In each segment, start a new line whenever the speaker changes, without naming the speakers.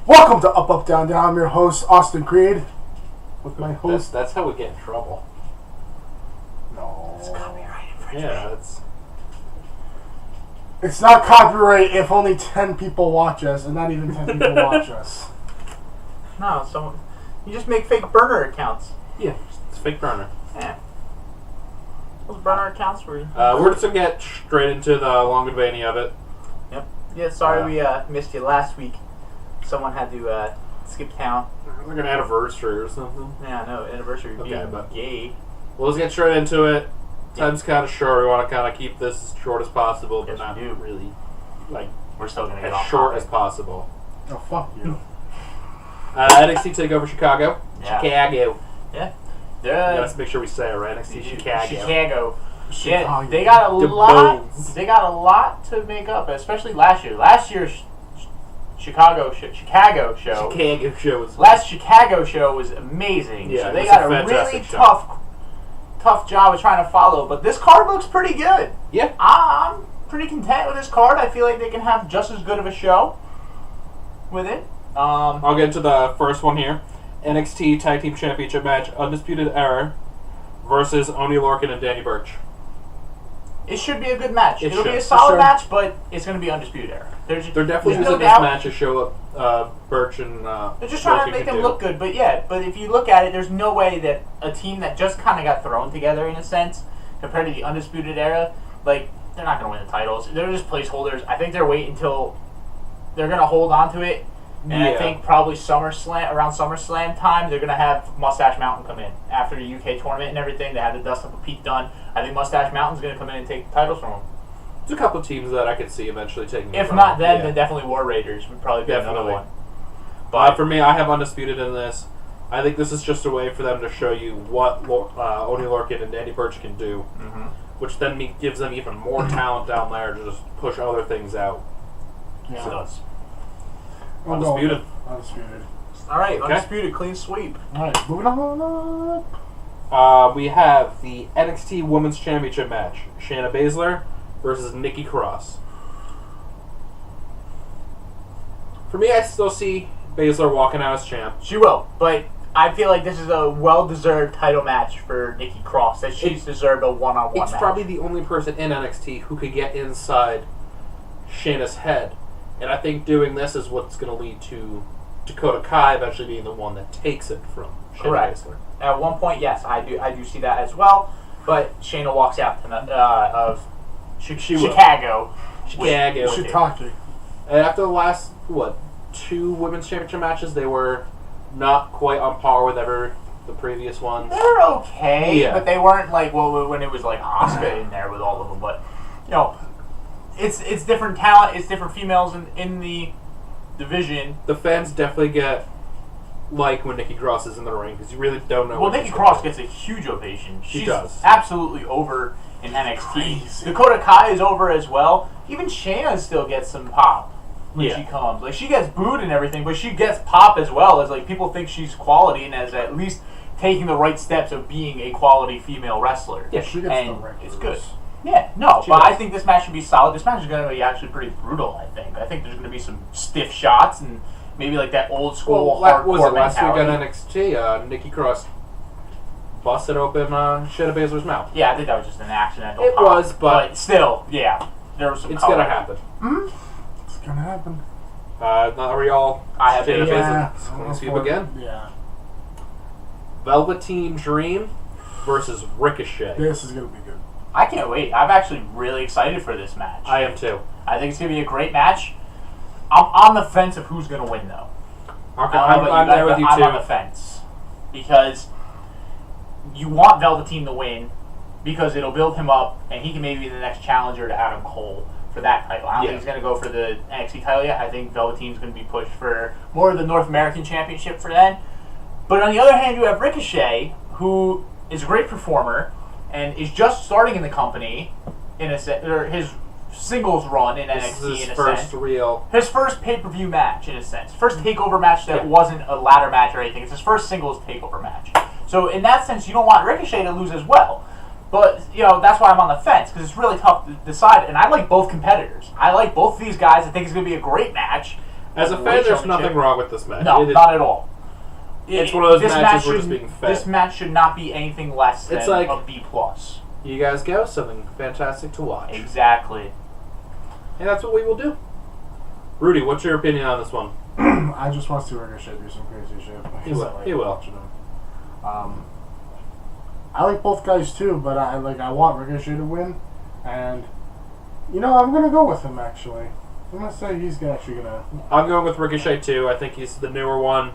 Welcome to Up, Up, Down, Down. I'm your host, Austin Creed. With my host...
That's how we get in trouble.
No.
It's copyright infringement.
Yeah, that's...
It's not copyright if only 10 people watch us, and not even 10 people watch us.
No, someone... You just make fake burner accounts.
Yeah, it's fake burner.
Yeah. Those burner accounts were...
We're just going to get straight into the long and veiny of it.
Yep. Yeah, sorry we missed you last week. Someone had to skip town.
Like an anniversary or something.
Yeah, no, anniversary being
but
gay.
Well, let's get straight into it. Time's kind of short. We want to kind of keep this as short as possible, but
Yes,
not
we do.
really, like,
We're still going to get
as
off
short
topic.
as possible.
Oh, fuck you.
NXT Takeover Chicago.
Yeah.
Chicago.
Yeah.
Let's make sure we say it right. NXT Chicago.
Chicago. Yeah,
Chicago.
they got a
The
lot.
Bulls.
They got a lot to make up, especially last year. Last year's Chicago show.
Chicago shows.
Last Chicago show was amazing.
Yeah,
so
it
they
was
got
a
a really
fantastic show.
tough job of trying to follow. But this card looks pretty good.
Yeah.
I'm pretty content with this card. I feel like they can have just as good of a show with it.
I'll get into the first one here. NXT Tag Team Championship match, Undisputed Era versus Oney Lorcan and Danny Burch.
It should be a good match. It'll be
should,
a solid
sure.
match, but it's going to be Undisputed Era.
They're definitely
there's
using
no
this
doubt.
match to show up Burch and
They're just trying
Lorcan
to make
can
them
do.
look good, but if you look at it, there's no way that a team that just kind of got thrown together in a sense, compared to the Undisputed Era, like, they're not going to win the titles. They're just placeholders. I think they're waiting until they're going to hold on to it, and I
Yeah.
think probably around SummerSlam time, they're going to have Mustache Mountain come in. After the UK tournament and everything, they had the Dust Up a Peak done. I think Mustache Mountain's going to come in and take the titles from them.
There's a couple of teams that I could see eventually taking it
If
from
not
them.
them,
Yeah.
then definitely War Raiders would probably be another
Definitely.
one.
But for me, I have Undisputed in this. I think this is just a way for them to show you what Oney Lorcan and Danny Burch can do, which then gives them even more talent down there to just push other things out.
Yeah.
So it does.
I'm going
Undisputed.
with Undisputed.
All right,
Okay.
Undisputed, clean sweep.
Alright, moving on.
We have the NXT Women's Championship match. Shayna Baszler versus Nikki Cross. For me, I still see Baszler walking out as champ.
She will, but I feel like this is a well-deserved title match for Nikki Cross. That she's deserved a one-on-one
It's
match.
probably the only person in NXT who could get inside Shayna's head. And I think doing this is what's going to lead to Dakota Kai eventually being the one that takes it from Shayna
Correct.
Baszler.
At one point, yes, I do see that as well. But Shayna walks out of
She will.
Chicago.
Chicago.
Shiitake.
And after the last, 2 women's championship matches, they were not quite on par with the previous ones.
They were okay,
Yeah.
but they weren't like when it was like Asuka in there with all of them. But it's different talent. It's different females in the division.
The fans definitely get when Nikki Cross is in the ring because you really don't know.
Well,
what
Nikki
she's
Cross
gonna do.
gets a huge ovation.
She
She's
does.
absolutely over in NXT.
Crazy.
Dakota Kai is over as well. Even Shayna still gets some pop when
Yeah.
she comes. Like, she gets booed and everything, but she gets pop as well, as like people think she's quality and as at least taking the right steps of being a quality female wrestler.
Yeah,
She gets
and
the right
it's
moves.
good. Yeah, no,
She
but
does.
I think this match should be solid. This match is going to be actually pretty brutal, I think. I think there's going to be some stiff shots and maybe like that old school
What was
hardcore
it last week
mentality.
on NXT? Nikki Cross busted open Shayna Baszler's mouth.
Yeah, I think that was just an accidental
It
pop.
was, but
still, yeah. There was some
it's
color.
gonna happen.
It's gonna happen.
Now are we all
I have
Shayna
Yeah.
Baszler? Let's see again.
Yeah.
Velveteen Dream versus Ricochet.
This is gonna be good.
I can't wait. I'm actually really excited for this match.
I am too.
I think it's going to be a great match. I'm on the fence of who's going to win, though.
Okay,
I don't know about
I'm
you guys,
there with
but
you
I'm on the
too.
fence. Because you want Velveteen to win because it'll build him up, and he can maybe be the next challenger to Adam Cole for that title. I don't
Yeah.
think he's going to go for the NXT title yet. I think Velveteen's going to be pushed for more of the North American Championship for then. But on the other hand, you have Ricochet, who is a great performer and is just starting in the company in his singles run in
This
NXT
is
in
his
a
first
sense.
real.
His first pay-per-view match, in a sense. First takeover match that wasn't a ladder match or anything. It's his first singles takeover match. So in that sense, you don't want Ricochet to lose as well. But, that's why I'm on the fence, because it's really tough to decide. And I like both competitors. I like both of these guys. I think it's going to be a great match.
As a fan, there's nothing wrong with this match.
No, not at all.
It's one of those matches we're just being fed.
This match should not be anything less than
like,
a B+.
You guys go, something fantastic to watch.
Exactly.
And that's what we will do. Rudy, what's your opinion on this one?
I just want to see Ricochet do some crazy shit.
He will. He will.
I like both guys too, but I want Ricochet to win, and I'm gonna go with him actually. I'm gonna say he's actually gonna.
I'm going with Ricochet too. I think he's the newer one.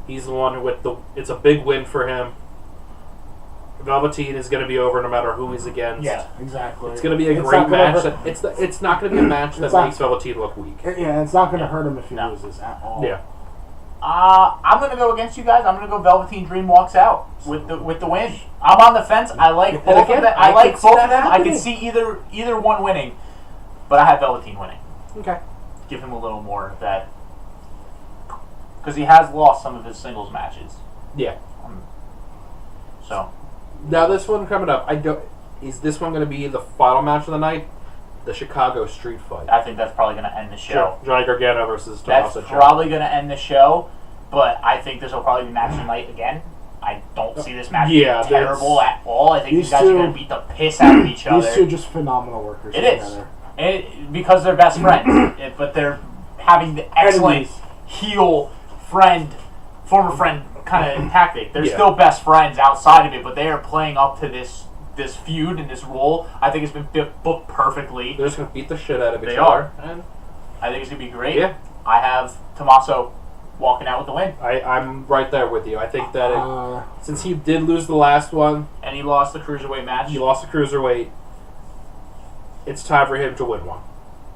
He's the one with the. It's a big win for him. Velveteen is going to be over no matter who he's against.
Yeah, exactly.
It's going to be a great match. It's not going to be a match that makes Velveteen look weak.
Yeah, it's not going to hurt him if he loses at all.
Yeah.
I'm going to go against you guys. I'm going to go Velveteen Dream walks out with the win. I'm on the fence. I like both of them. I like both of them. I can see either one winning, but I have Velveteen winning.
Okay.
Give him a little more of that. Because he has lost some of his singles matches.
Yeah.
So.
Now this one coming up, is this one going to be the final match of the night? The Chicago Street Fight.
I think that's probably going to end the show.
Sure. Johnny Gargano versus Tommaso
Ciampa. That's probably going to end the show, but I think this will probably be match of the night again. I don't see this match being terrible at all. I think these guys are going to beat the piss out of each other.
These two are just phenomenal workers together.
Because they're best friends, but they're having the excellent heel friend, former friend kind of tactic. They're still best friends outside of it, but they are playing up to this feud and this role. I think it's been booked perfectly.
They're just going to beat the shit out of each other.
They are. And I think it's going to be great.
Yeah.
I have Tommaso walking out with the win.
I'm right there with you. I think that since he did lose the last one,
and he lost the Cruiserweight match.
He lost the Cruiserweight. It's time for him to win one.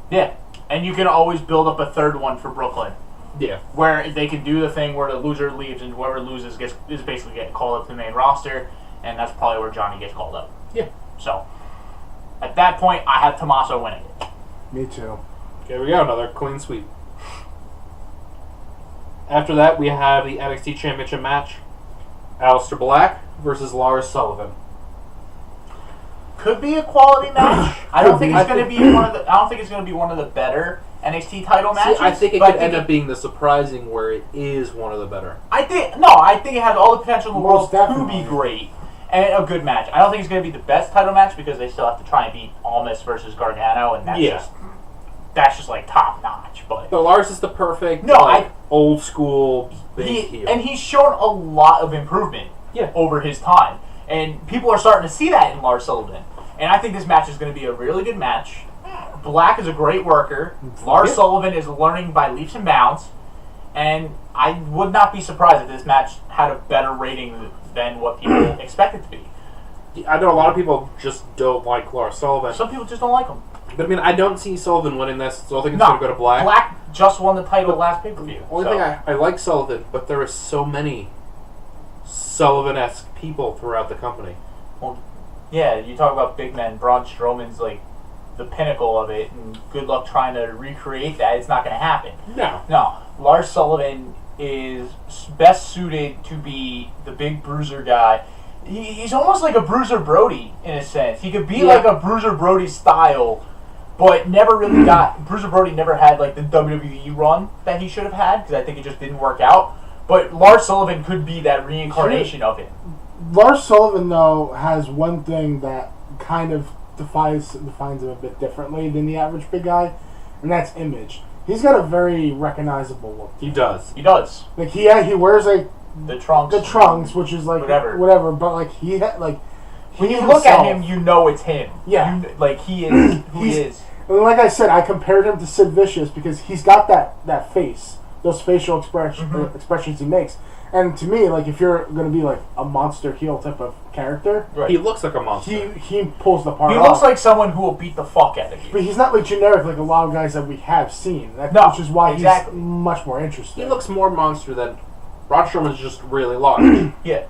Yeah. And you can always build up a third one for Brooklyn.
Yeah.
Where they can do the thing where the loser leaves and whoever loses is basically getting called up to the main roster, and that's probably where Johnny gets called up.
Yeah.
So, at that point, I have Tommaso winning it.
Me too.
Here we go, another clean sweep. After that, we have the NXT Championship match. Aleister Black versus Lars Sullivan.
Could be a quality match. I don't think it's going to be one of the better NXT title matches.
See, I think it could end up being the surprising where it is one of the better.
I think it has all the potential in the world to be great and a good match. I don't think it's going to be the best title match because they still have to try and beat Almas versus Gargano, and that's just like top notch. But
Lars is the perfect old school big heel,
and he's shown a lot of improvement over his time, and people are starting to see that in Lars Sullivan. And I think this match is going to be a really good match. Black is a great worker. Lars Sullivan is learning by leaps and bounds. And I would not be surprised if this match had a better rating than what people expect it to be.
I know a lot of people just don't like Lars Sullivan.
Some people just don't like him.
But I mean, I don't see Sullivan winning this, so I think it's going to go to Black.
Black just won the title last pay-per-view.
Only thing I like Sullivan, but there are so many Sullivan-esque people throughout the company.
Well, yeah, you talk about big men. Braun Strowman's like the pinnacle of it, and good luck trying to recreate that. It's not going to happen. No. Lars Sullivan is best suited to be the big bruiser guy. He's almost like a Bruiser Brody in a sense. He could be like a Bruiser Brody style, but never really got. Bruiser Brody never had like the WWE run that he should have had because I think it just didn't work out. But Lars Sullivan could be that reincarnation of him.
Lars Sullivan, though, has one thing that kind of defines him a bit differently than the average big guy, and that's image. He's got a very recognizable look.
He does.
Like he wears like
the trunks,
which is like
whatever.
But like
when you look at him, you know it's him. Yeah, he is who he is.
And like I said, I compared him to Sid Vicious because he's got that face, those facial expressions he makes. And to me, like if you're going to be like a monster heel type of character,
he looks like a monster.
He pulls the part off.
He looks like someone who will beat the fuck out of you.
But he's not like generic like a lot of guys that we have seen. Which is why he's much more interesting.
He looks more monster than Braun Strowman's just really large.
Yeah.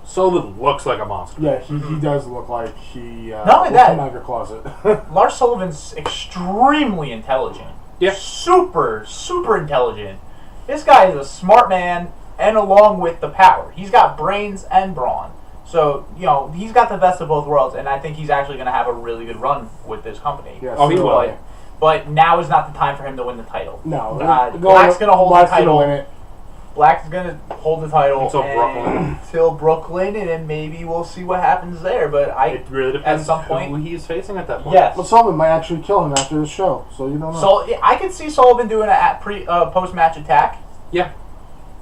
Sullivan looks like a monster.
Yeah, he does look like he
not only that,
come out of your closet.
Lars Sullivan's extremely intelligent.
Yeah.
Super intelligent. This guy is a smart man. And along with the power. He's got brains and brawn. So, he's got the best of both worlds, and I think he's actually going to have a really good run with this company.
Yeah, he will.
but now is not the time for him to win the title.
No,
Black's going to hold the title.
Win it.
Black's going to hold the title
Until
Brooklyn, and then maybe we'll see what happens there. But
it really depends
at some point,
who he's facing at that point.
Yes.
But Sullivan might actually kill him after the show, so you don't know.
So I can see Sullivan doing a post-match attack.
Yeah.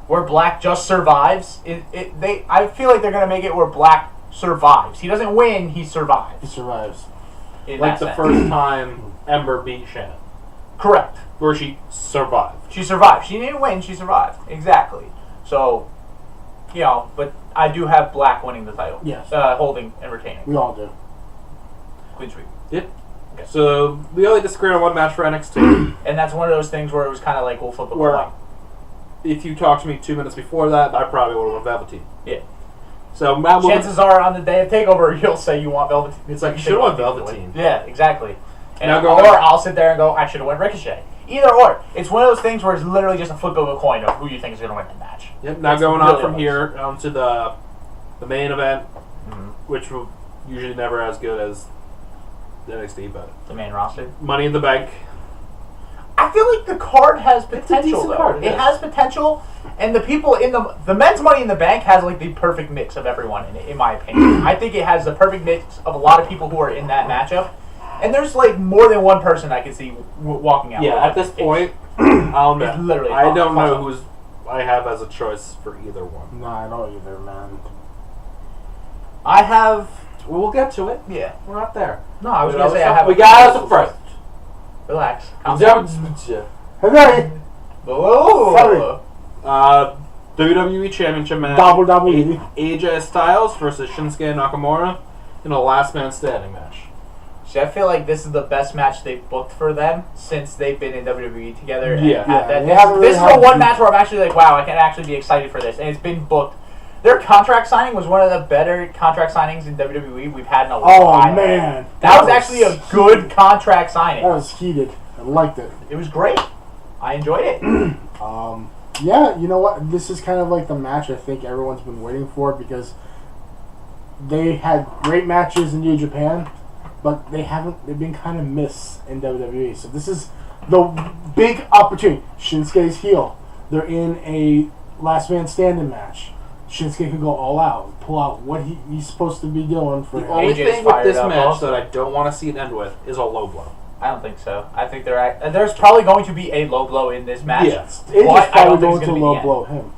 Where Black just survives. I feel like they're going to make it where Black survives. He doesn't win, he survives.
He survives.
Like the first time Ember beat Shannon.
Correct.
Where she survived.
She survived. She didn't win, she survived. Exactly. So, but I do have Black winning the title.
Yes.
Holding and retaining.
We all do.
Clean sweep.
Yep. Okay. So, we only disagreed on one match for NXT.
And that's one of those things where it was kind of like we'll flip a coin.
If you talked to me 2 minutes before that, I probably would have won Velveteen.
Yeah.
So
chances are on the day of Takeover, you'll say you want Velveteen.
It's like you should have won Velveteen.
Yeah, exactly. And I'll sit there and go, I should have won Ricochet. Either or. It's one of those things where it's literally just a flip of a coin of who you think is going to win the match.
Yep. Now going on from here onto the main event, which will usually never as good as the NXT, but
the main roster.
Money in the Bank.
I feel like the card has potential, though.
Card,
it has potential, and the people in the men's Money in the Bank has like the perfect mix of everyone, in my opinion. I think it has the perfect mix of a lot of people who are in that matchup, and there's like more than one person I can see walking out.
Yeah, at this point, I don't know who's I have as a choice for either one.
No, I don't either, man.
I have.
Well, we'll get to it.
Yeah,
we're not there.
No, I was going to say I have.
We got us first.
Relax.
Hey!
Whoa!
WWE Championship match.
WWE.
AJ Styles versus Shinsuke Nakamura in a last man standing match.
See, I feel like this is the best match they've booked for them since they've been in WWE together. This is the one match where I'm actually like, wow, I can actually be excited for this. And it's been booked. Their contract signing was one of the better contract signings in WWE we've had in a while.
Oh, man.
That was actually a good contract signing.
That was heated. I liked it.
It was great. I enjoyed it.
Yeah, you know what? This is kind of like the match I think everyone's been waiting for because they had great matches in New Japan, but they've been kind of miss in WWE. So this is the big opportunity. Shinsuke's heel. They're in a last man standing match. Shinsuke could go all out, pull out what he's supposed to be doing for him.
The only thing with this match that I don't want to see it end with is a low blow.
I don't think so. I think there's probably going to be a low blow in this match.
Yes, AJ's probably going to low blow him.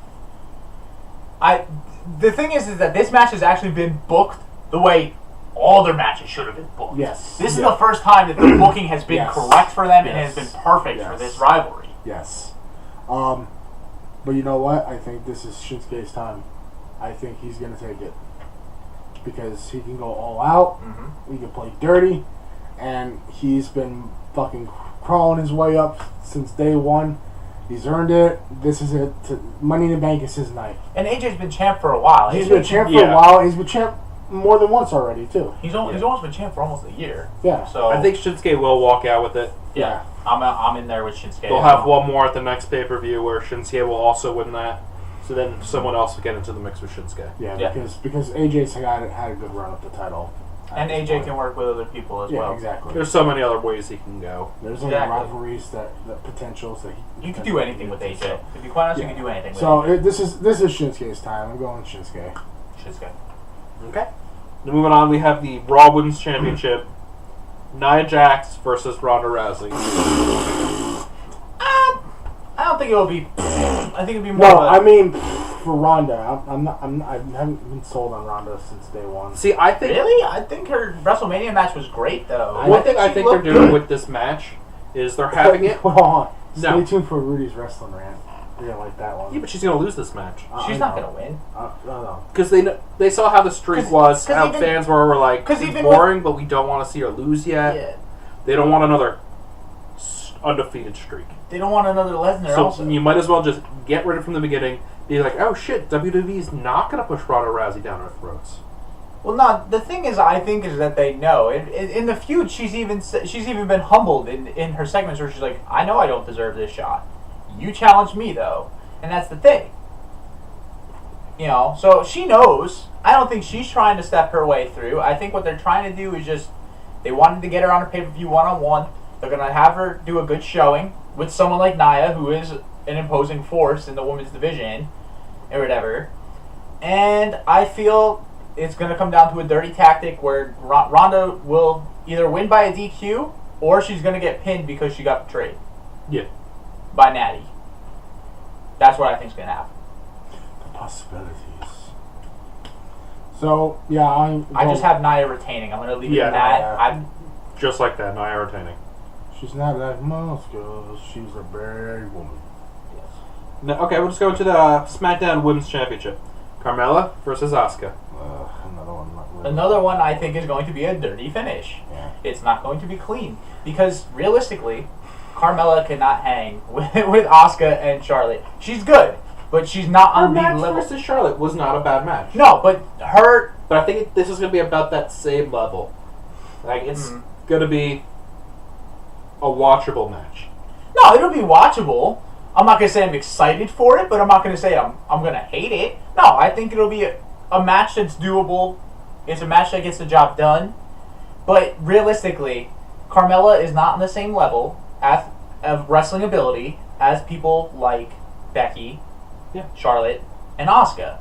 The thing is that this match has actually been booked the way all their matches should have been booked.
Yes.
This is the first time that the booking has been correct for them and has been perfect for this rivalry.
Yes. But you know what? I think this is Shinsuke's time. I think he's going to take it. Because he can go all out, he can play dirty, and he's been fucking crawling his way up since day one. He's earned it. This is it. Money in the Bank is his night.
And AJ's been champ for a while.
He's been champ for a while. He's been champ more than once already, too.
He's almost been champ for almost a year.
Yeah.
So
I think Shinsuke will walk out with it.
Yeah. I'm in there with Shinsuke.
They'll have one more at the next pay-per-view where Shinsuke will also win that. So then someone else will get into the mix with Shinsuke.
Yeah. Because AJ's had a good run at the title.
And AJ can work with other people as well.
Yeah, exactly.
There's so many other ways he can go.
There's other rivalries, that potentials that
you can do anything with AJ. So. To be quite honest, you can do anything with
AJ. So this is Shinsuke's time. I'm going Shinsuke.
Okay. Now moving on, we have the Raw Women's Championship. Nia Jax versus Ronda Rousey.
I don't think it will be. I think it'll be more.
No, I mean for Ronda. I haven't been sold on Ronda since day one.
See, I think
I think her WrestleMania match was great though.
One thing I think they're doing with this match is they're having it.
Hold on. Stay tuned for Rudy's wrestling rant. You're gonna like that one.
Yeah, but she's gonna lose this match.
She's not gonna win.
No.
Because they saw how the streak was. How fans were like, it's boring, but we don't want to see her lose yet. Yeah. They don't want another undefeated streak.
They don't want another Lesnar.
So
also,
you might as well just get rid of it from the beginning. Be like, oh shit, WWE's not gonna push Ronda Rousey down our throats.
Well, no. The thing is, I think is that they know. In the feud, she's even been humbled in her segments where she's like, I know I don't deserve this shot. You challenged me though, and that's the thing. You know, so she knows. I don't think she's trying to step her way through. I think what they're trying to do is just they wanted to get her on a pay-per-view one-on-one. They're going to have her do a good showing with someone like Nia, who is an imposing force in the women's division or whatever. And I feel it's going to come down to a dirty tactic where Ronda will either win by a DQ or she's going to get pinned because she got betrayed.
Yeah.
By Natty. That's what I think is going to happen.
The possibilities. So, yeah,
I just have Nia retaining. I'm going to leave it at that.
Yeah.
Just like that, Nia retaining.
She's not that muscular. She's a brave woman.
Yes.
Now, okay, we'll just go to the SmackDown Women's Championship. Carmella versus Asuka.
Another one. Not really.
Another one I think is going to be a dirty finish.
Yeah.
It's not going to be clean. Because, realistically, Carmella cannot hang with Asuka and Charlotte. She's good, but she's not
Her
on the
match
level.
versus Charlotte was not a bad match.
No, but her...
But I think this is going to be about that same level. Like, it's going to be a watchable match.
No, it'll be watchable. I'm not going to say I'm excited for it, but I'm not going to say I'm going to hate it. No, I think it'll be a match that's doable. It's a match that gets the job done. But realistically, Carmella is not on the same level of wrestling ability as people like Becky, Charlotte, and Asuka.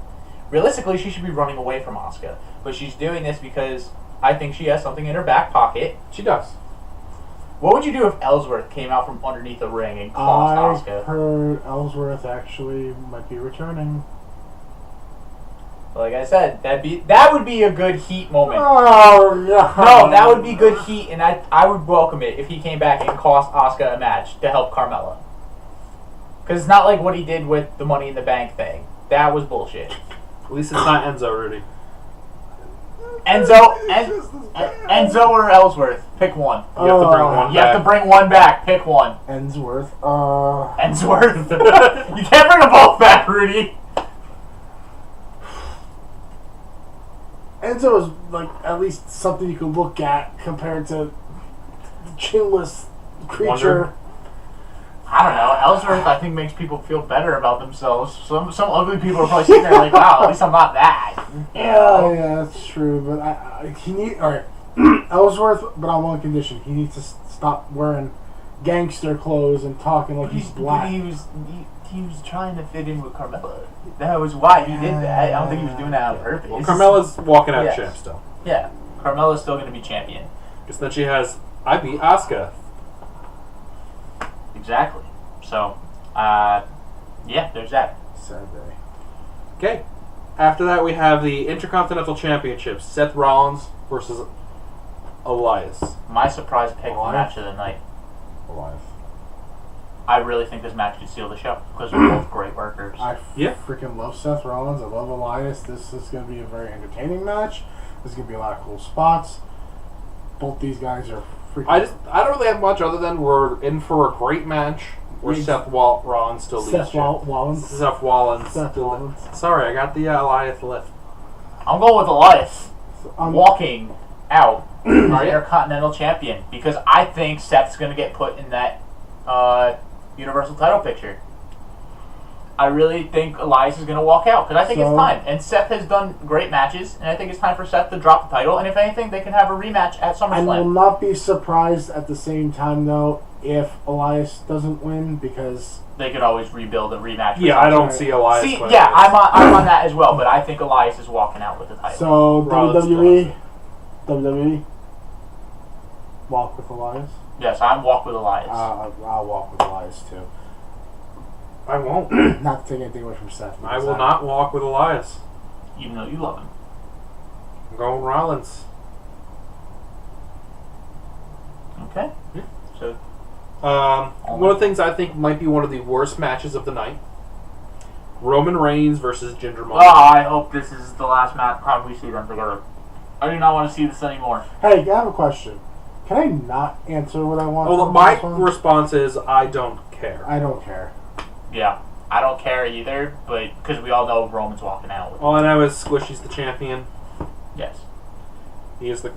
Realistically, she should be running away from Asuka. But she's doing this because I think she has something in her back pocket.
She does.
What would you do if Ellsworth came out from underneath the ring and cost
I
Asuka?
heard Ellsworth actually might be returning.
Like I said, that would be a good heat moment.
Oh, no.
No, that would be good heat, and I would welcome it if he came back and cost Asuka a match to help Carmella. Because it's not like what he did with the Money in the Bank thing. That was bullshit.
At least it's not Enzo, Rudy.
Enzo or Ellsworth, pick one.
You have to bring one
You have to bring one back. Pick one.
Ensworth.
Ensworth. You can't bring them both back, Rudy.
Enzo is like at least something you could look at compared to the chinless creature.
Wonder.
I don't know. Ellsworth, I think, makes people feel better about themselves. Some ugly people are probably sitting there like, wow, at least I'm not that.
Yeah, that's true. But all right, Ellsworth, but on one condition: he needs to stop wearing gangster clothes and talking like he's black.
He was trying to fit in with Carmella. That was why he did that. I don't think he was doing that on purpose.
Well, Carmella's walking out champ still.
Yeah, Carmella's still going to be champion.
Because then she has, I beat Asuka.
Exactly. So, yeah, there's that.
Sad day.
Okay. After that, we have the Intercontinental Championship. Seth Rollins versus Elias.
My surprise pick for
Alive?
match of the night.
Alive.
I really think this match could steal the show because they're both great workers.
I freaking love Seth Rollins. I love Elias. This is going to be a very entertaining match. There's going to be a lot of cool spots. Both these guys are freaking...
I don't really have much other than we're in for a great match where Seth Rollins still leads.
Seth Rollins.
Seth Rollins.
Seth Rollins.
Sorry, I got the Elias lift.
I'm going with Elias walking out our
Yeah.
Intercontinental Champion because I think Seth's going to get put in that Universal title picture. I really think Elias is going to walk out because I think it's time. And Seth has done great matches, and I think it's time for Seth to drop the title. And if anything, they can have a rematch at SummerSlam.
I will not be surprised at the same time, though, if Elias doesn't win because...
They could always rebuild a rematch.
Yeah, I don't see Elias.
See, yeah, I'm on that as well, but I think Elias is walking out with the title.
So,
Rollins
WWE, walk with Elias?
Yes, I'm walk with Elias.
I'll walk with Elias, too.
I won't.
Not to take anything away from Seth.
I will not walk with Elias.
Even though you love him.
I'm going Rollins.
Okay.
Yeah.
So,
one of the things I think might be one of the worst matches of the night. Roman Reigns versus Jinder Mahal.
oh, I hope this is the last time we see them together. I do not want to see this anymore.
Hey, I have a question. Can I not answer what I want?
Well,
from
my
this one?
response is I don't care.
I don't care.
Yeah, I don't care either, but because we all know Roman's walking out.
All I know is Squishy's the champion.
Yes.
He is the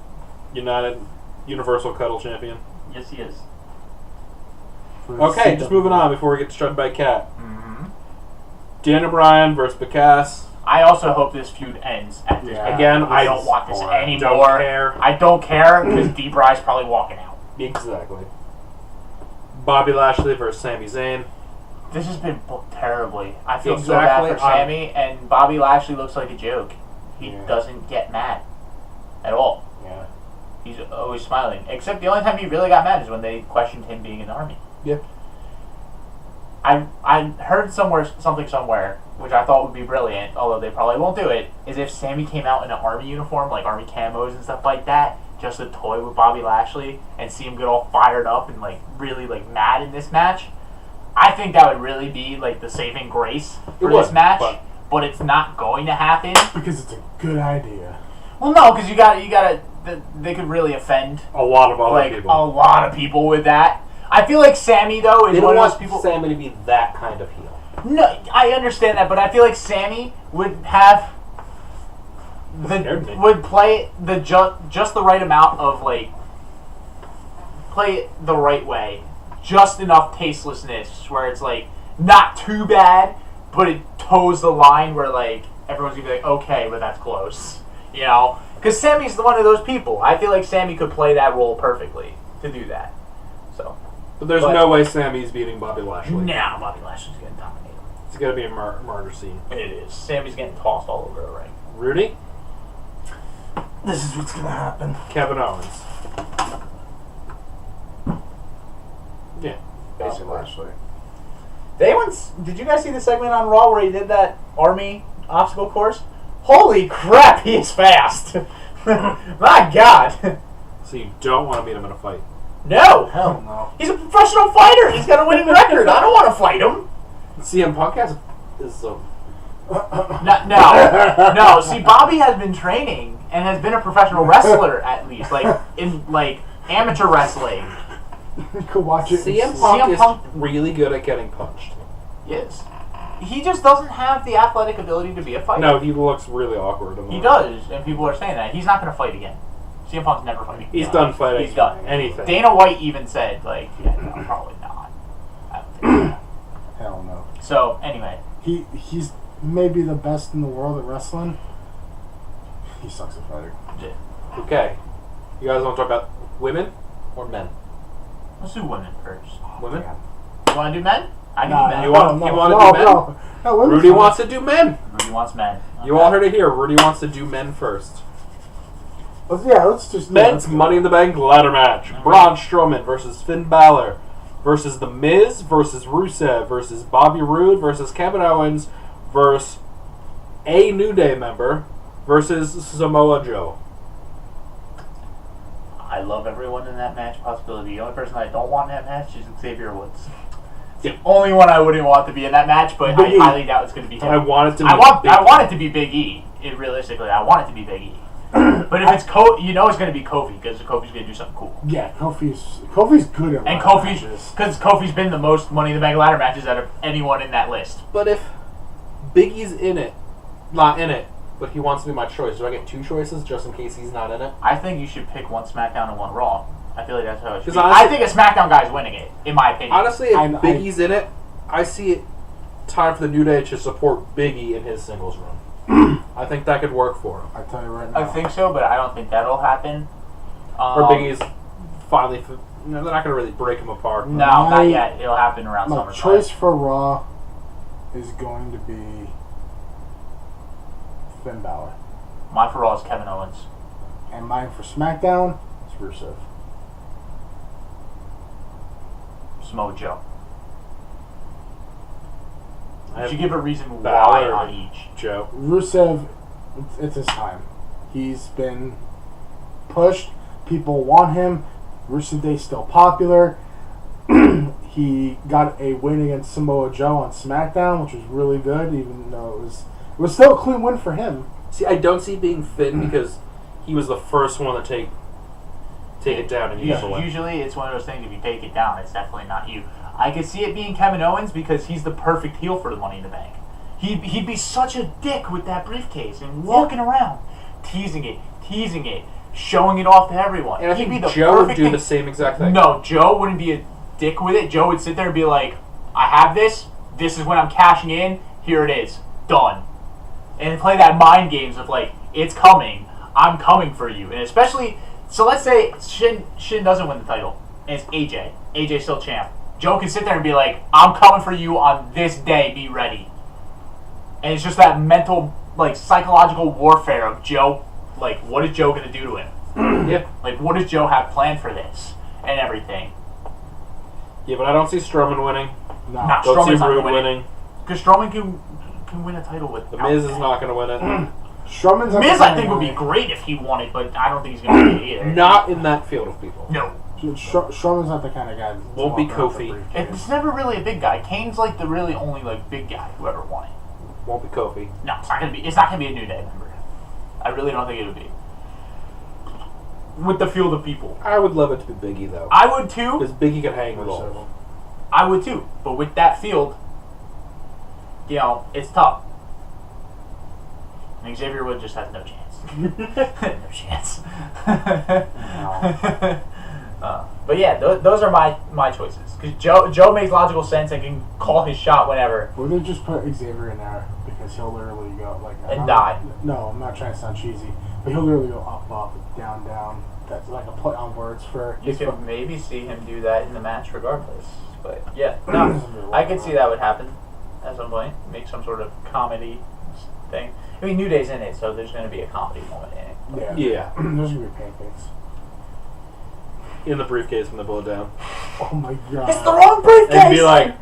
Universal Cuddle Champion.
Yes, he is.
Okay, just moving on before we get distracted by Cat.
Mm-hmm.
Daniel Bryan versus Bacchus.
I also hope this feud ends at this.
Yeah.
Again,
I don't want this
I
anymore.
don't care.
I don't care because D-Bry's probably walking out.
Exactly. Bobby Lashley versus Sami Zayn.
This has been booked terribly. I feel so
Exactly.
bad for Sammy, and Bobby Lashley looks like a joke. He
Yeah.
doesn't get mad at all.
Yeah.
He's always smiling. Except the only time he really got mad is when they questioned him being in the Army.
Yeah.
I heard something somewhere, which I thought would be brilliant, although they probably won't do it, is if Sammy came out in an Army uniform, like Army camos and stuff like that, just a toy with Bobby Lashley, and see him get all fired up and like really like mad in this match. I think that would really be like the saving grace for this match, but it's not going to happen
Because it's a good idea.
Well, no, because you got they could really offend
A lot of other
like
people.
a lot of people with that. I feel like Sammy though is
They
one
don't
of those
want
people.
Sammy to be that kind of heel.
No, I understand that, but I feel like Sammy would have would play the just the right amount of like play it the right way, just enough tastelessness where it's like not too bad, but it toes the line where like everyone's gonna be like, okay, but that's close, you know? Because Sammy's one of those people. I feel like Sammy could play that role perfectly to do that. So,
But there's no way Sammy's beating Bobby Lashley.
now Bobby Lashley's getting dominated.
It's going to be a murder scene.
It is. Sammy's getting tossed all over the ring.
Rudy?
This is what's gonna happen.
Kevin Owens. Yeah.
Bobby Lashley.
Did you guys see the segment on Raw where he did that Army obstacle course? Holy crap, he is fast! My God!
So you don't want to beat him in a fight.
No!
Hell no.
He's a professional fighter! He's got a winning record! I don't want to fight him!
CM Punk is
No. See, Bobby has been training and has been a professional wrestler at least, like in like amateur wrestling.
You could watch it.
CM
CM
Punk is really good at getting punched.
Yes. He just doesn't have the athletic ability to be a fighter.
No, he looks really awkward.
He does, and people are saying that. He's not going to fight again. CM Punk's never fighting.
He's done fighting.
He's done.
Anything.
Dana White even said, like, yeah, no, probably not. I don't think so.
Hell no.
So, anyway.
He's maybe the best in the world at wrestling. He sucks at fighting.
Okay. You guys want to talk about women or men?
Let's do women first.
Women?
You want to do men? I can do men.
You want to do men?
No,
Rudy wants to do men.
Rudy wants men. Okay.
You all heard it here. Rudy wants to do men first.
Let's just...
Men's Money in the Bank ladder match. Braun Strowman versus Finn Balor versus The Miz versus Rusev versus Bobby Roode versus Kevin Owens versus a New Day member versus Samoa Joe.
I love everyone in that match possibility. The only person I don't want in that match is Xavier Woods. It's the only one I wouldn't want to be in that match, but I highly doubt it's going to be him.
I want it to be
I want it to be Big E. Realistically, I want it to be Big E. But if it's it's going to be Kofi, because Kofi's going to do something cool.
Yeah, Kofi's good at
And
ladder matches.
because Kofi's been the most Money in the Bank ladder matches out of anyone in that list.
But if Big E's not in it, but he wants to be my choice, do I get two choices just in case he's not in it?
I think you should pick one SmackDown and one Raw. I feel like that's how it should be.
Honestly,
I think a SmackDown guy's winning it, in my opinion.
Honestly, if Big E's in it, I see it time for the New Day to support Big E in his singles run. I think that could work for him.
I tell you right now.
I think so, but I don't think that'll happen.
Or Big E's finally... they're not going to really break him apart.
No, not yet. It'll happen around
My
SummerSlam.
choice for Raw is going to be Finn Balor.
Mine for Raw is Kevin Owens.
And mine for SmackDown is Rusev.
Samoa Joe.
I
You should
have
give a reason why
Balor
on
and
each.
Joe.
Rusev, it's his time. He's been pushed. People want him. Rusev Day's still popular. He got a win against Samoa Joe on SmackDown, which was really good, even though it was still a clean win for him.
See, I don't see being Finn because he was the first one to take it down and use the win.
Usually it's one of those things, if you take it down, it's definitely not you. I could see it being Kevin Owens because he's the perfect heel for the Money in the Bank. He'd be such a dick with that briefcase and walking around, teasing it, showing it off to everyone.
And I
He'd
think
be the
Joe would
perfect
do
thing.
the same exact thing.
No, Joe wouldn't be a dick with it. Joe would sit there and be like, I have this. This is when I'm cashing in. Here it is. Done. And play that mind games of like, it's coming. I'm coming for you. And especially, so let's say Shin doesn't win the title. And it's AJ. AJ's still champ. Joe can sit there and be like, I'm coming for you on this day, be ready. And it's just that mental, like, psychological warfare of Joe. Like, what is Joe going to do to him?
Yeah.
Like, what does Joe have planned for this? And everything.
Yeah, but I don't see Strowman winning.
No.
Not
Don't see
Strowman's not
Roode
going to win
winning.
Because Strowman can win a title with
The Miz is not going to win it.
Strowman's not
Miz,
the
I
kind
think,
of
would be
guy.
great if he won it, but I don't think he's going to win it either.
Not in that field of people.
No.
Strowman's not the kind of guy. That's
Won't be
walking around with a
Kofi.
briefcase.
It's never really a big guy. Kane's like the really only like big guy who ever won it.
Won't be Kofi.
No, it's not gonna be. It's not gonna be a New Day member. I really don't think it'll be. With the field of people,
I would love it to be Biggie, though.
I would too.
Because Biggie can hang with all of them.
I would too. But with that field, you know, it's tough. And Xavier Woods just has no chance. No chance. But yeah, those are my choices. Because Joe makes logical sense and can call his shot whenever.
Would they just put Xavier in there because he'll literally go like
And die.
No, I'm not trying to sound cheesy, but he'll literally go up, up, down, down. That's like a play on words for.
You can maybe see him do that in the match regardless. But yeah, no, I could see that would happen at some point. Make some sort of comedy thing. I mean, New Day's in it, so there's going to be a comedy moment in it.
Yeah.
Yeah.
There's gonna be pancakes.
In the briefcase when they blow it down.
Oh my god.
It's the wrong briefcase!
And be like,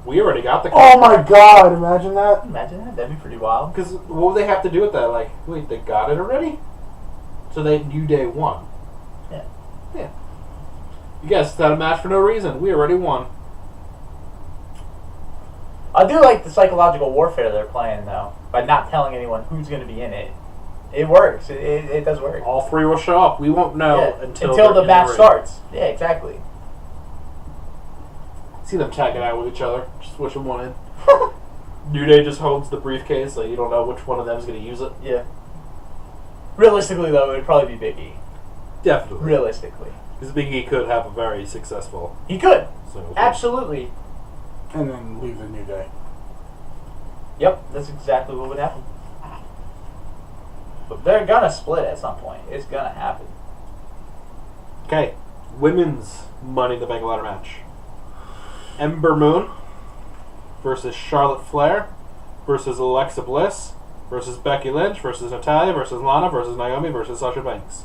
we already got the
Oh my god! Imagine that.
Imagine that. That'd be pretty wild.
Because what would they have to do with that? Like, wait, they got it already? So they New Day won.
Yeah.
Yeah. You guys had a match for no reason. We already won.
I do like the psychological warfare they're playing, though, by not telling anyone who's going to be in it. It works. It does work.
All three will show up. We won't know
Yeah,
until
the
they're in
match
ring.
starts. Yeah, exactly.
See them tagging out with each other. Just switch them one in. New Day just holds the briefcase, so you don't know which one of them is going to use it.
Yeah. Realistically, though, it would probably be Big E.
Definitely.
Realistically.
Because Big E could have a very successful
He could.
singles match.
Absolutely.
And then leave the New Day.
Yep, that's exactly what would happen. But they're gonna split at some point. It's gonna happen.
Okay, women's Money in the Bank ladder match. Ember Moon versus Charlotte Flair versus Alexa Bliss versus Becky Lynch versus Natalya versus Lana versus Naomi versus Sasha Banks.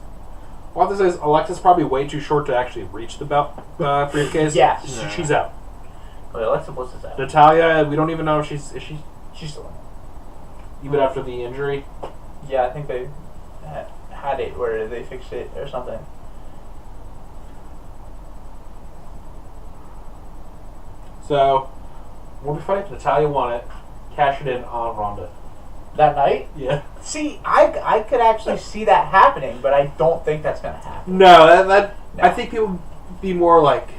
All this is Alexa's probably way too short to actually reach the belt briefcase.
Yeah.
She's out.
But Alexa Bliss is out.
Natalya, we don't even know if she's
She's still in.
even after the injury.
Yeah, I think they had it where they fixed it or something.
So, won't be funny if Natalya won it, cash it in on Ronda.
That night?
Yeah.
See, I could actually see that happening, but I don't think that's gonna happen.
No,
No.
I think people would be more like,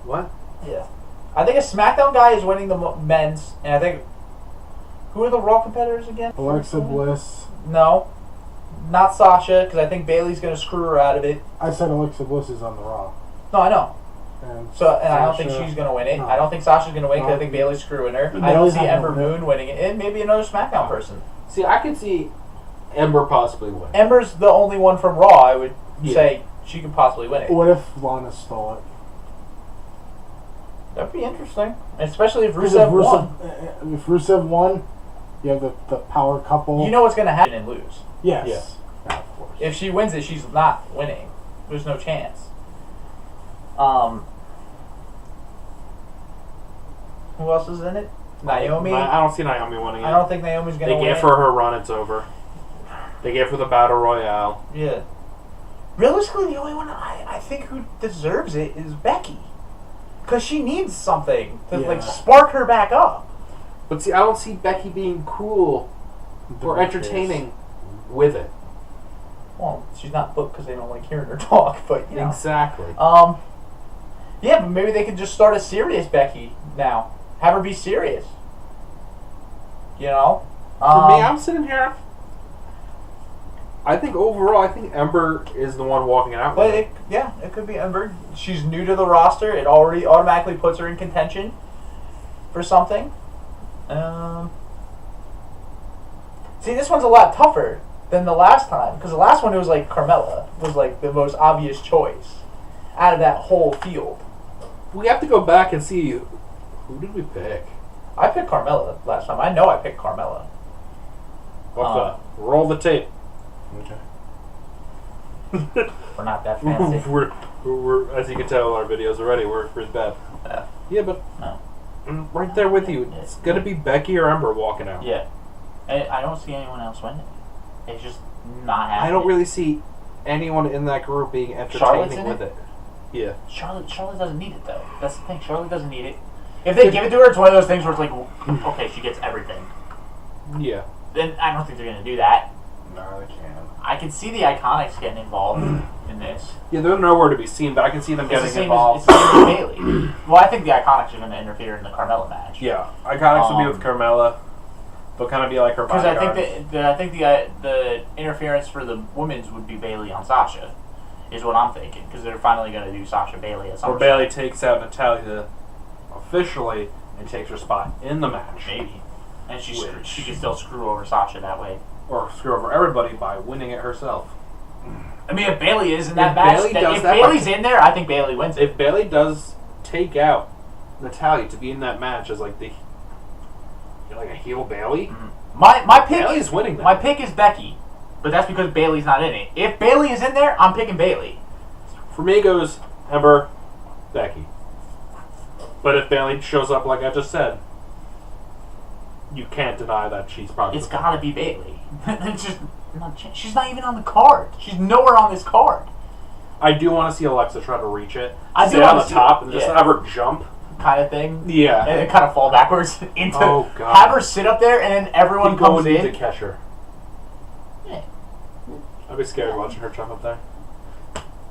what?
Yeah. I think a SmackDown guy is winning the men's, and I think who are the Raw competitors again?
Alexa Bliss.
No, not Sasha, because I think Bayley's gonna screw her out of it.
I said Alexa Bliss is on the Raw.
No, I know.
And
I don't think
Sasha-
she's gonna win it.
No.
I don't think Sasha's gonna win because I
No.
think Bayley's screwing her.
Bayley's
I don't see
not
Ember
gonna win it.
Moon winning it, and maybe another SmackDown person.
See, I could see Ember possibly win.
Ember's the only one from Raw. I would
Yeah.
say she could possibly win it.
What if Lana stole it?
That'd be interesting, especially if
Because
Rusev won.
if Rusev won, you have the power couple.
You know what's gonna happen and lose.
Yes.
Yeah.
Yeah, of course.
If she wins it, she's not winning. There's no chance. Who else is in it? Naomi.
I don't see Naomi winning it.
I don't think Naomi's gonna
They
win.
gave her her run, it's over. They gave her the Battle Royale.
Yeah. Realistically, the only one I think who deserves it is Becky, because she needs something to
Yeah.
like spark her back up.
But see, I don't see Becky being cool or entertaining with it.
Well, she's not booked because they don't like hearing her talk, but you know.
Exactly.
Yeah, but maybe they could just start a serious Becky now. Have her be serious. You know?
For me, I'm sitting here. I think overall, I think Ember is the one walking it out.
But
with
it could be Ember. She's new to the roster. It already automatically puts her in contention for something. See, this one's a lot tougher than the last time, because the last one it was like Carmella was like the most obvious choice out of that whole field.
we have to go back and see who did we pick.
I picked Carmella last time. I know I picked Carmella.
Roll the tape.
Okay.
We're not that fancy.
we're as you can tell in our videos already, we're pretty bad. Yeah, but I'm right there with you. It's gonna be Becky or Ember walking out.
Yeah. I don't see anyone else winning. It's just not happening.
I don't really see anyone in that group being
Charlotte's
entertaining
in
with it. Yeah.
Charlotte doesn't need it, though. That's the thing. Charlotte doesn't need it. If they give it to her, it's one of those things where it's like, okay, she gets everything.
Yeah.
Then I don't think they're going to do that.
No, they can't.
I can see the Iconics getting involved in this.
Yeah, they're nowhere to be seen, but I can see them getting involved.
It's the same as Bailey. Well, I think the Iconics are going to interfere in the Carmella match.
Yeah. Iconics will be with Carmella. They'll kind of be like her bodyguard.
Because I think the interference for the women's would be Bailey on Sasha, is what I'm thinking. Because they're finally going to do Sasha Bailey at some
Or Bailey takes out Natalya officially and takes her spot in the match.
Maybe. And she can still screw over Sasha that way.
Or screw over everybody by winning it herself.
I mean, if Bailey is in that match, if Bailey's in there, I think Bailey wins it.
If Bailey does take out Natalya to be in that match as like a heel Bailey,
my pick
Bailey's winning that.
My pick is Becky, but that's because Bailey's not in it. If Bailey is in there, I'm picking Bailey.
For me, it goes Ember, Becky. But if Bailey shows up, like I just said, you can't deny that she's probably.
It's got to be Bailey. It's just she's not even on the card. She's nowhere on this card.
I do want to see Alexa try to reach it.
I
sit on the top and just have her jump.
Kind of thing.
Yeah.
And then kind of fall backwards into.
Oh, God.
Have her sit up there and then everyone comes in.
to catch her.
Yeah.
I'd be scared watching her jump up there.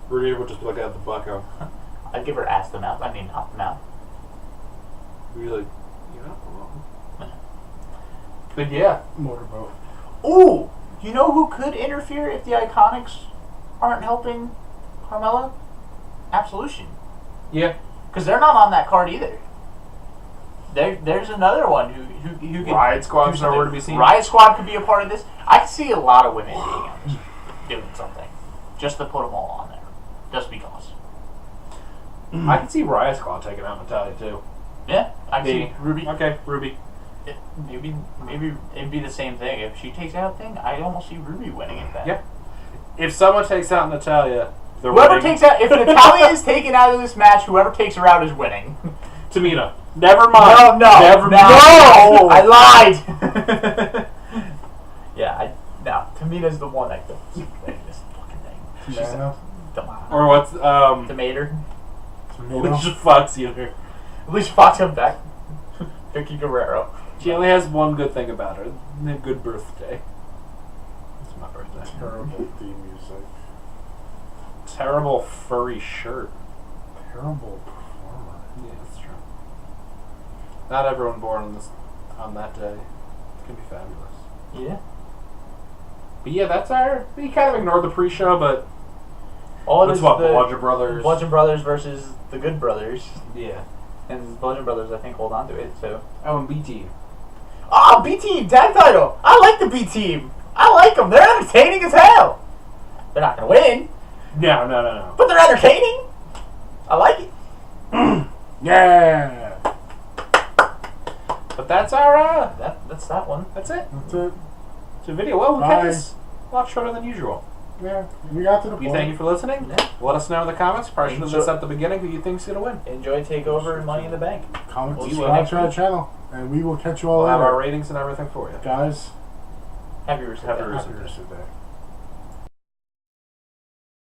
Rudy would just look at the bucko.
I'd give her ass the mouth. I mean, hop the mouth.
Really, But yeah.
Motorboat.
Ooh! You know who could interfere if the Iconics aren't helping Carmella? Absolution.
Yeah.
Because they're not on that card either. There's another one who could
Riot Squad's
do something.
nowhere to be seen.
Riot Squad could be a part of this. I could see a lot of women being on this, doing something, just to put them all on there, just because.
I can see Riot Squad taking out Natalya too.
Yeah, I can see Ruby.
Okay, Ruby.
Maybe it'd be the same thing. If she takes out thing, I almost see Ruby winning it then.
Yep. If someone takes out Natalya, they're
whoever
winning.
takes out, if Natalya is taken out of this match, whoever takes her out is winning.
Tamina. Never mind.
No,
never mind.
No, I lied. Yeah, Tamina's the one that keeps winning this fucking thing. She's a dumbass.
Or what's
Tomato.
Alicia Fox either.
Alicia Fox comes back. Vicky Guerrero.
She only has one good thing about her. A good birthday. It's my birthday.
Terrible theme music.
Terrible furry shirt.
Terrible performer.
Yeah, that's true. Not everyone born on that day. It's gonna be fabulous.
Yeah.
But yeah, that's our. We kind of ignored the pre-show, but
All
that's what Bludgeon Brothers.
Bludgeon Brothers versus the Good Brothers.
Yeah.
And Bludgeon Brothers, I think, hold on to it, so.
Oh, and B Team.
Oh, B Team, tag title! I like the B Team! I like them, they're entertaining as hell! They're not gonna win,
No.
but they're entertaining! I like it.
Yeah.
But that's our.
That's that one.
That's it.
That's it.
It's a video. Well, we kept this a lot shorter than usual.
Yeah, we got to the
We
point.
thank you for listening.
Yeah.
Let us know in the comments. Probably should have this at the beginning. Who you think's gonna win?
Enjoy Takeover and Money in the Bank.
Comment,
We'll
subscribe to our channel, and we will catch you all
We'll have
later.
our ratings and everything for you.
Guys,
Happy Rooster Day.
Happy Rooster
happy
Day.
Rooster Day.